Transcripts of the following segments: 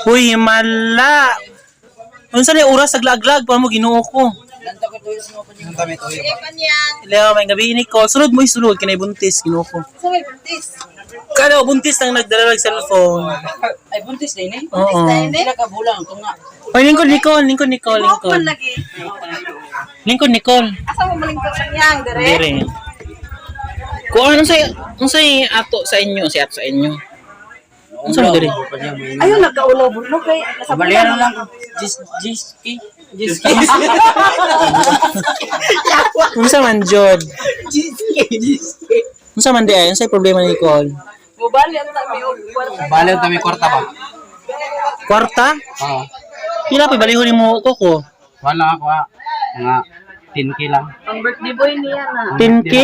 Uy, mala. Unsa ni oras naglag-lag pa mo Ginoo ko. Lantaw ko tuyo sa mga panyang. Kami tuyo. Ilaw may gabi ni ko. Sulod mo isulod kinay buntis Ginoo ko. Sa may buntis. Kada buntis nang nagdala ng cellphone. Ay, buntis na yun eh. Buntis Oo. na yun eh. Sila ka bulang. Ito nga. Oy, Lingkod Nicole. Bukon lagi. Lingkod Nicole. Asa mo malingkod sa niyang, dere? Dire. Kung ano say ato sa inyo, si ato sa inyo. Unsa mo dire? Ayun, nagkaulo bulok kay nasa Balihan na lang. Jiski. Unsa man jud? Unsa man di ay? Unsay problema ni Nicole? mobali ang tabi og kwarta. Balihan kami kwarta ba? Kwarta? Oo. Pila pa balihon nimo Koko? Wala ako ha. Mga 10K lang. Ang birthday boy niya na. 10K?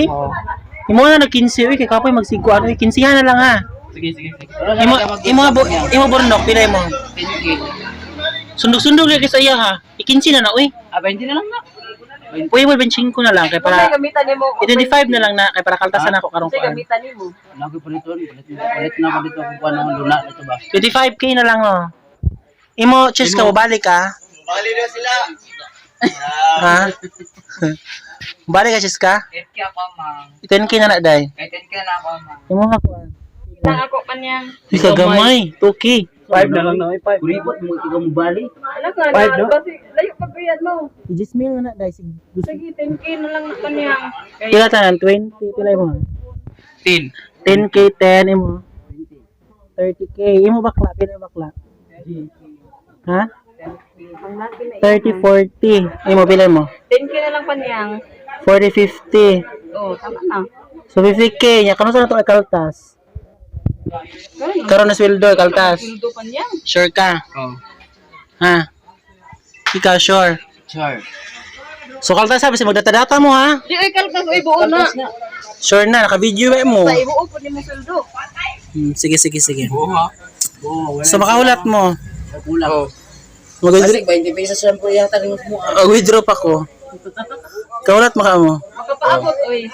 Imo na nag-15 uy kay kapoy magsigko ano 15 na lang ha. Sige. Imo burnok pila mo. 10K. Sundog-sundog kay sa iya ha. I-15 na uy. 20 na lang na. Uy, 25 na lang kay Kung para gamitan nimo. 25 na lang na kay para kaltasan ako karong Kasi kuan. gamitan nimo. Lagi pa nito. Palit na ako dito kung paano ang luna dito ba. 25k na lang oh. Imo cheers ka mo balik ka? Bali na sila. Ha? Balik ka cheers ka? 8K pa mang. 10k na na dai. Kaya 10K na ako mang. Imo nga kuan. Nang ako pa niya. Ika gamay, 2k. 5 na lang na 5. Kuripot mo ikaw mo bali. Anak nga na kasi layo pa bayad mo. I-Gmail na na dai sig. Sige, 10K na lang na kanya. Pila tanan 20 pila mo? 10. 10k 10 imo. 30k imo bakla pila bakla? Ha? Ang laki na 30 40 imo pila mo? 10K na lang kanyang. 40 50. Oh, tama na. So 50k nya kano sa nato kaltas? Karon na sweldo kaltas. Sildo pa niya. Sure ka? Oh. Ha? Ikaw sure? Sure. So kaltas sabi si magdata-data mo ha? Di ay kalkas oy buo na. Sure na naka-video mo. Sa ibuo po nimo sildo. Sige. Oo ha. Oo. So makahulat mo. Kulang. Mag-withdraw Kasi 20 pesos lang po yata rin mo. withdraw pa ko. Kahulat mo ka mo. Makapaabot oy.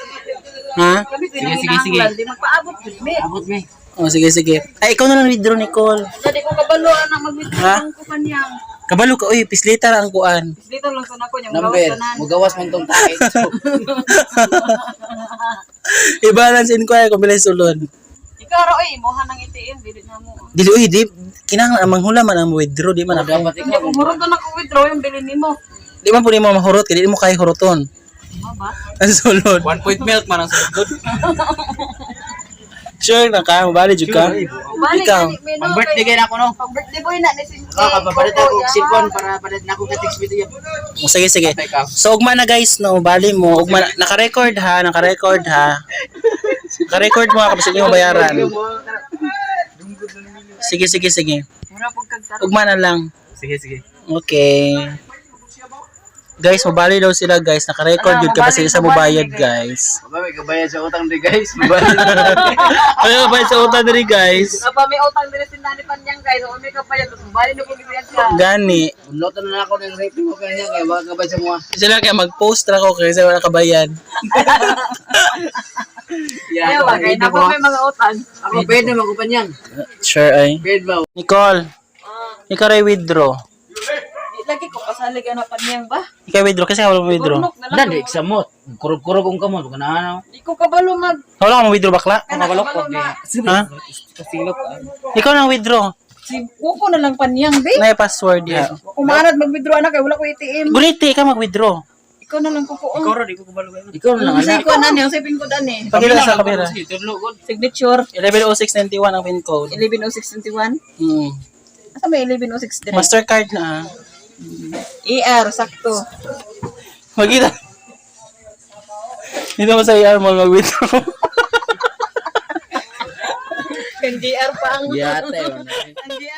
Ha? Kami Sige. pinanganglan di magpaabot gud mi. Abot me. Oh, sige. Ay, ikaw na lang withdraw, Nicole. Dadi ko kabalo na Ha? mag-withdraw ko kanyang. Kabalo ka, uy, pislita ang kuan. Dito lang sa nako yung Number. gawas tanan. Mugawas man tong tae. I-balance inquiry kung bilay sulod. Ikaw ra oy moha nang ATM dili na mo. Dili, uy, di, kinahanglan manghula man ang withdraw, di man ako. Dapat Hindi ikaw. ko hurot na ko withdraw yung bilin nimo. Di man po di mo mahurot, kaya di mo kaya huroton. Ano ba? Ang sulod. 1 point milk man ang sulod. Sure na ka, mabali jud ka. Balik Ikaw. ni Mino. Pang birthday kay nako no. Pang birthday boy na ni si. Kapapalit ako sipon para palit na ako ka text video. Oh, sige. Ikaw. So, ugma na guys, no, bali mo. Ugma na, naka-record ha. Naka-record mo ha, kapag hindi mo bayaran. Sige. Mura pag kagtaro. Ugma na lang. Sige. Okay. Guys, mabali daw sila guys. Naka-record yun kasi sa mubayad guys. Mabay kabayad sa utang di guys. Mabay. Ay, mabali sa utang diri guys. Apa may utang dire sin nani panyang guys. O may kapayad to. Bali na ko gibiyan ka. Gani. Unloto na ako ng rating ko kanya kay wag kabay sa mga. Sila kaya mag-post ra ko kasi wala kabayad. Kaya ba kay na po may mga utang. Ako pwede magupan yan. Sure ay. Pwede ba? Nicole, ikaw ray withdraw. Lagi ko pasalig na panyang ba? Ikaw withdraw kasi wala mo withdraw. Burnok na lang. Dali sa mot. Kurog-kurog ang kamot kana ano. Di ko kabalo mag. Wala ka mo withdraw bakla? Kabalok ko. Ha? Kasilok. Ikaw nang withdraw. Si kuko na lang panyang be. Na password ya. Kumanad mag-withdraw na kay wala ko ATM. Guniti ka mag-withdraw. Ikaw na lang kuko. Ikaw ra di ko kabalo. Ikaw na lang Kasi ana. ko na niya, usapin ko dan eh. Pakita sa kamera. Tudlo gud. Signature 110691 ang pin code. 110621. Hmm. Asa may 1106 dire? Mastercard na. ER sakto. Magkita. Dito mo sa ER mo mag-withdraw. Kang GR pa ang Yate. ang GR